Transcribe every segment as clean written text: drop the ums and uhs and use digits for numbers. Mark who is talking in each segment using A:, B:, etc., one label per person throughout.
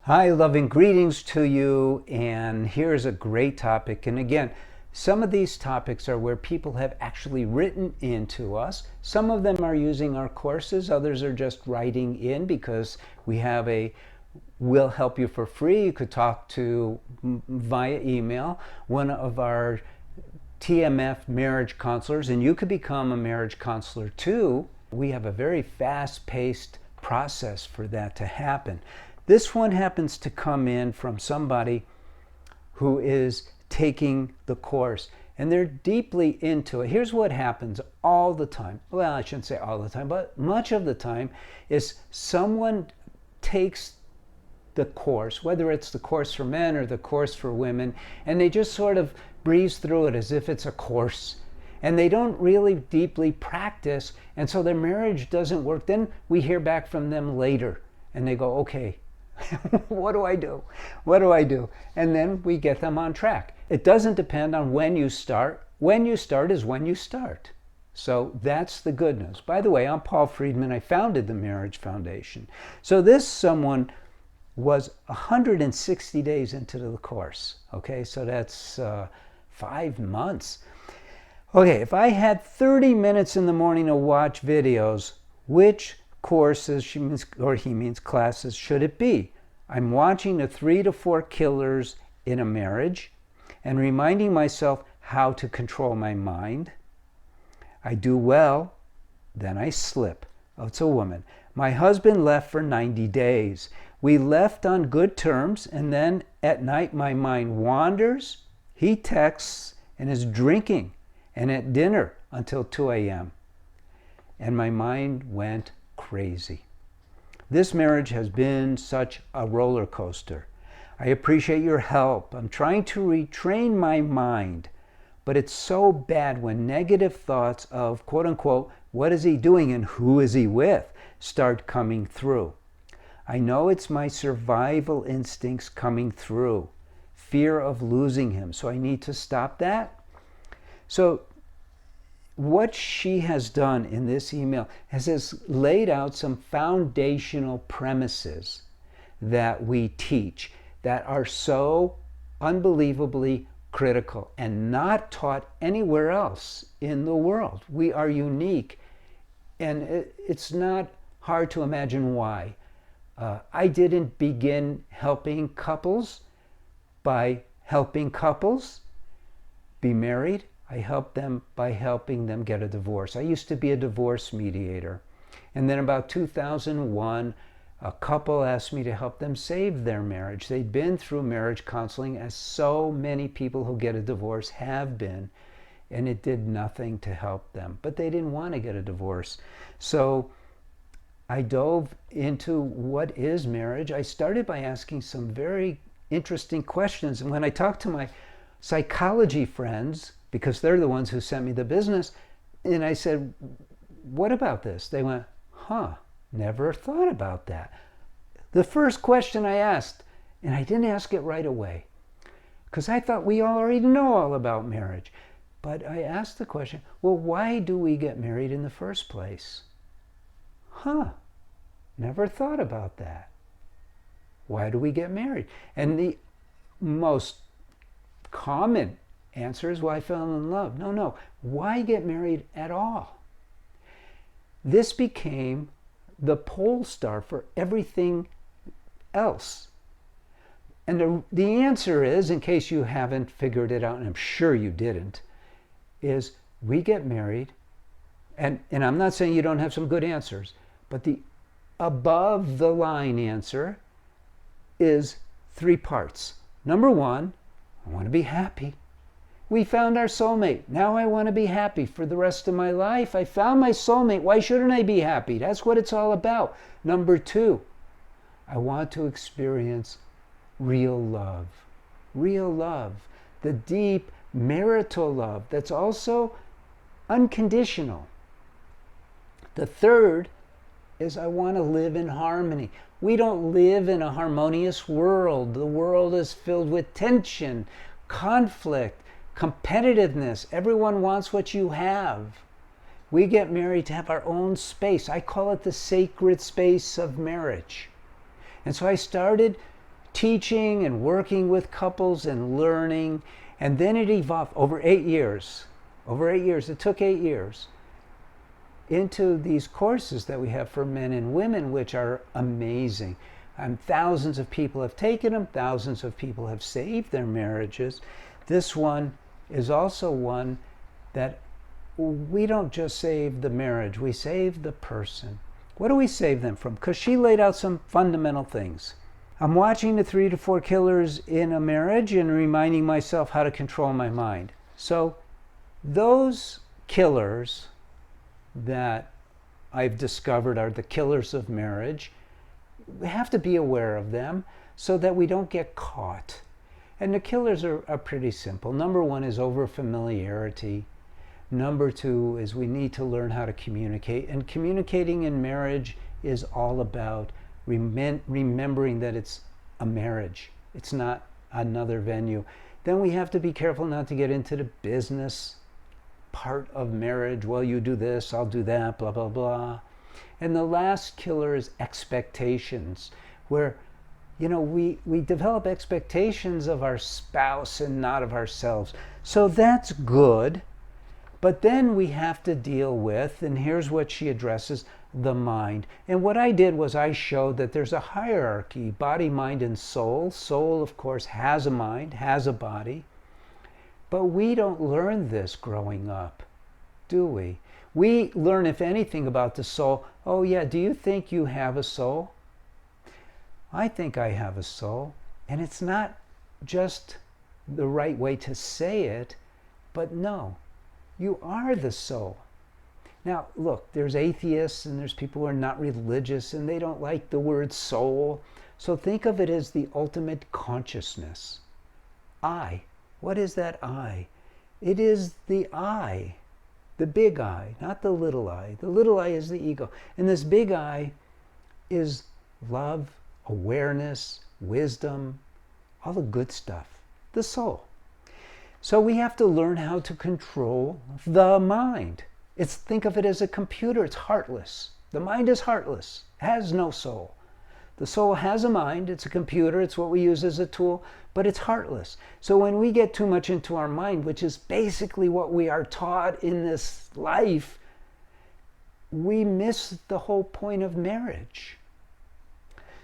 A: Hi, loving greetings to you, and here's a great topic. And again, some of these topics are where people have actually written into us. Some of them are using our courses, others are just writing in because we have a we'll help you for free. You could talk to via email one of our TMF marriage counselors, and you could become a marriage counselor too. We have a very fast-paced process for that to happen. This one happens to come in from somebody who is taking the course and they're deeply into it. Here's what happens all the time. Well, I shouldn't say all the time, but much of the time is someone takes the course, whether it's the course for men or the course for women, and they just sort of breeze through it as if it's a course. And they don't really deeply practice, and so their marriage doesn't work. Then we hear back from them later, and they go, okay, what do I do? What do I do? And then we get them on track. It doesn't depend on when you start. When you start is when you start. So that's the good news. By the way, I'm Paul Friedman. I founded the Marriage Foundation. So this someone was 160 days into the course. Okay, so that's 5 months. Okay, if I had 30 minutes in the morning to watch videos, which courses he means classes should it be? I'm watching the 3 to 4 killers in a marriage and reminding myself how to control my mind. I do well, then I slip. Oh, it's a woman. My husband left for 90 days. We left on good terms, and then at night my mind wanders. He texts and is drinking and at dinner until 2 a.m. And my mind went crazy. This marriage has been such a roller coaster. I appreciate your help. I'm trying to retrain my mind, but it's so bad when negative thoughts of, quote unquote, what is he doing and who is he with, start coming through. I know it's my survival instincts coming through, fear of losing him, so I need to stop that. So what she has done in this email has laid out some foundational premises that we teach that are so unbelievably critical and not taught anywhere else in the world. We are unique, and it's not hard to imagine why. I didn't begin helping couples by helping couples be married. I helped them by helping them get a divorce. I used to be a divorce mediator. And then about 2001, a couple asked me to help them save their marriage. They'd been through marriage counseling, as so many people who get a divorce have been, and it did nothing to help them. But they didn't want to get a divorce. So I dove into what is marriage. I started by asking some very interesting questions. And when I talked to my psychology friends, because they're the ones who sent me the business, and I said, what about this? They went, never thought about that. The first question I asked, and I didn't ask it right away, because I thought we already know all about marriage. But I asked the question, well, why do we get married in the first place? Never thought about that. Why do we get married? And the most common answer is, well, I fell in love. No. Why get married at all? This became the pole star for everything else. And the answer is, in case you haven't figured it out, and I'm sure you didn't, is we get married, and I'm not saying you don't have some good answers, but the above the line answer is 3 parts. Number 1, I want to be happy. We found our soulmate. Now I want to be happy for the rest of my life. I found my soulmate. Why shouldn't I be happy? That's what it's all about. Number 2, I want to experience real love. Real love. The deep marital love that's also unconditional. The third is I want to live in harmony. We don't live in a harmonious world. The world is filled with tension, conflict, competitiveness. Everyone wants what you have. We get married to have our own space. I call it the sacred space of marriage. And so I started teaching and working with couples and learning. And then it evolved over 8 years. Over 8 years, it took 8 years, into these courses that we have for men and women, which are amazing. And thousands of people have taken them. Thousands of people have saved their marriages. This one is also one that we don't just save the marriage, we save the person. What do we save them from? Because she laid out some fundamental things. I'm watching the 3 to 4 killers in a marriage and reminding myself how to control my mind. So those killers that I've discovered are the killers of marriage. We have to be aware of them so that we don't get caught. And the killers are pretty simple. Number 1 is over-familiarity. Number 2 is we need to learn how to communicate. And communicating in marriage is all about remembering that it's a marriage. It's not another venue. Then we have to be careful not to get into the business part of marriage. Well, you do this, I'll do that, blah, blah, blah. And the last killer is expectations, where we develop expectations of our spouse and not of ourselves. So that's good. But then we have to deal with, and here's what she addresses, the mind. And what I did was I showed that there's a hierarchy, body, mind, and soul. Soul, of course, has a mind, has a body. But we don't learn this growing up, do we? We learn, if anything, about the soul. Oh yeah, do you think you have a soul? I think I have a soul. And it's not just the right way to say it, but no. You are the soul. Now, look, there's atheists and there's people who are not religious and they don't like the word soul. So think of it as the ultimate consciousness. I. What is that I? It is the I, the big I, not the little I. The little I is the ego. And this big I is love, awareness, wisdom, all the good stuff, the soul. So we have to learn how to control the mind. Think of it as a computer. It's heartless. The mind is heartless, has no soul. The soul has a mind. It's a computer. It's what we use as a tool, but it's heartless. So when we get too much into our mind, which is basically what we are taught in this life, we miss the whole point of marriage.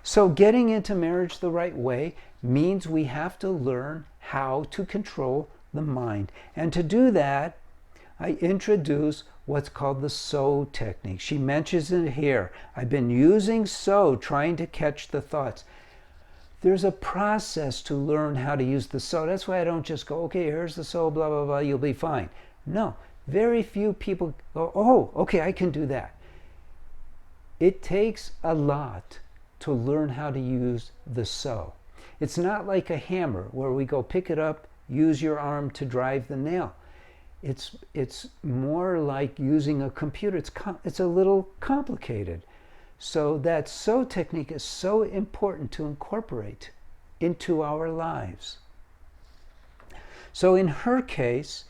A: So getting into marriage the right way means we have to learn how to control the mind. And to do that, I introduce what's called the so technique. She mentions it here. I've been using so, trying to catch the thoughts. There's a process to learn how to use the so. That's why I don't just go, okay, here's the so, blah, blah, blah, you'll be fine. No, very few people go, oh, okay, I can do that. It takes a lot to learn how to use the so. It's not like a hammer where we go pick it up, use your arm to drive the nail. It's more like using a computer. It's a little complicated. So that so technique is so important to incorporate into our lives. So in her case,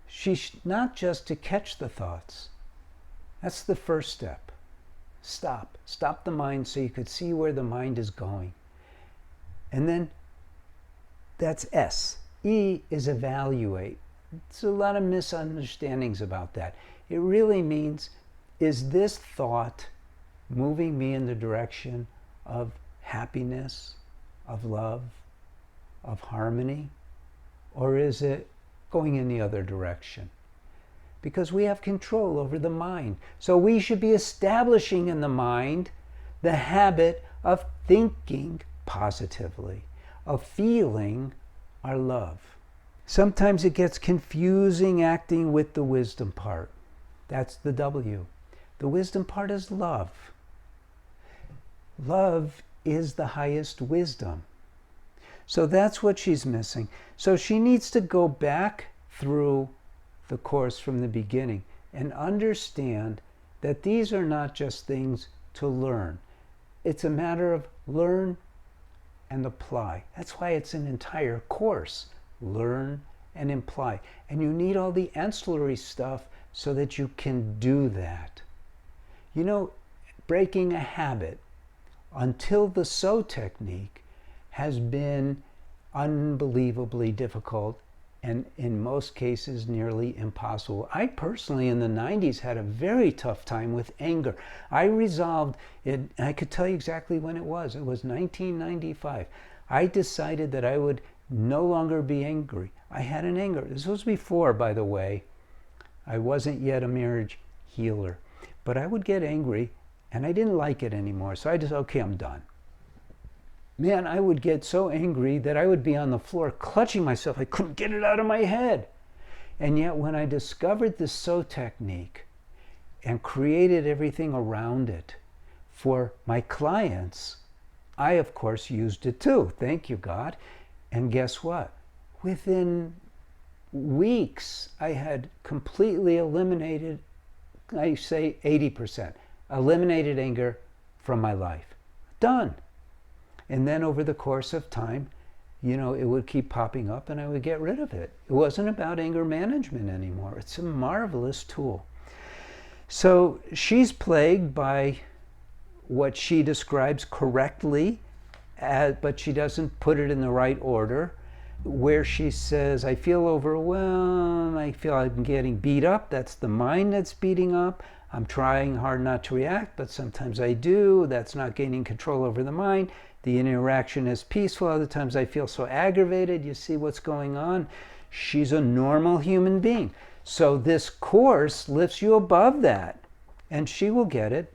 A: she's not just to catch the thoughts. That's the first step. Stop the mind so you could see where the mind is going. And then that's S. E is evaluate. There's a lot of misunderstandings about that. It really means, is this thought moving me in the direction of happiness, of love, of harmony? Or is it going in the other direction? Because we have control over the mind. So we should be establishing in the mind the habit of thinking positively, of feeling our love. Sometimes it gets confusing acting with the wisdom part. That's the W. The wisdom part is love. Love is the highest wisdom. So that's what she's missing. So she needs to go back through the course from the beginning and understand that these are not just things to learn. It's a matter of learn and apply. That's why it's an entire course. Learn and apply. And you need all the ancillary stuff so that you can do that. You know, breaking a habit until the so technique has been unbelievably difficult and in most cases nearly impossible. I personally in the 90s had a very tough time with anger. I resolved it, I could tell you exactly when it was. It was 1995. I decided that I would no longer be angry. I had an anger. This was before, by the way, I wasn't yet a marriage healer. But I would get angry and I didn't like it anymore. So I just, okay, I'm done. Man, I would get so angry that I would be on the floor clutching myself. I couldn't get it out of my head. And yet when I discovered the so technique and created everything around it for my clients, I of course used it too. Thank you, God. And guess what? Within weeks, I had completely eliminated, I say 80%, eliminated anger from my life. Done. And then over the course of time, it would keep popping up and I would get rid of it. It wasn't about anger management anymore. It's a marvelous tool. So she's plagued by what she describes correctly, but she doesn't put it in the right order, where she says, I feel overwhelmed, I feel I'm getting beat up. That's the mind that's beating up. I'm trying hard not to react, but sometimes I do. That's not gaining control over the mind. The interaction is peaceful. Other times I feel so aggravated. You see what's going on? She's a normal human being. So this course lifts you above that, and she will get it.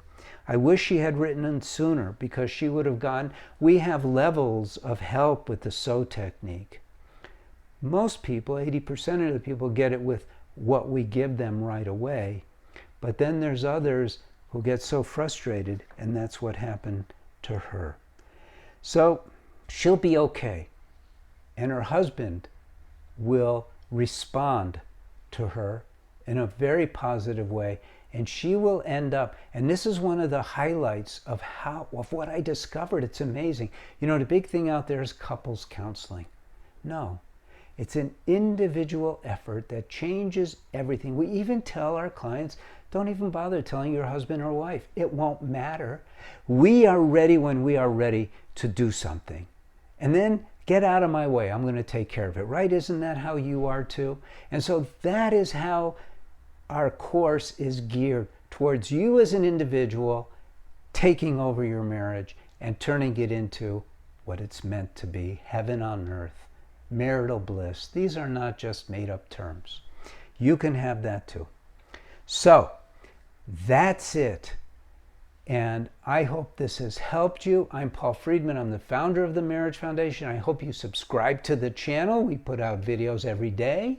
A: I wish she had written it sooner because she would have gone. We have levels of help with the so technique. Most people, 80% of the people, get it with what we give them right away. But then there's others who get so frustrated, and that's what happened to her. So she'll be okay, and her husband will respond to her in a very positive way, and she will end up, and this is one of the highlights of what I discovered. It's amazing. The big thing out there is couples counseling. No, it's an individual effort that changes everything. We even tell our clients, don't even bother telling your husband or wife. It won't matter. We are ready when we are ready to do something. And then get out of my way. I'm going to take care of it, right? Isn't that how you are too? And so that is how our course is geared towards you as an individual taking over your marriage and turning it into what it's meant to be, heaven on earth, marital bliss. These are not just made up terms. You can have that too. So that's it. And I hope this has helped you. I'm Paul Friedman. I'm the founder of the Marriage Foundation. I hope you subscribe to the channel. We put out videos every day.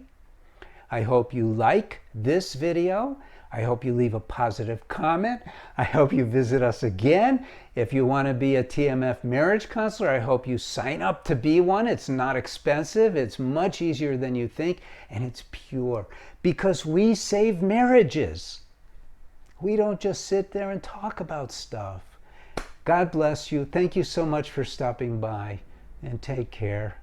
A: I hope you like this video. I hope you leave a positive comment. I hope you visit us again. If you want to be a TMF marriage counselor, I hope you sign up to be one. It's not expensive. It's much easier than you think. And it's pure because we save marriages. We don't just sit there and talk about stuff. God bless you. Thank you so much for stopping by, and take care.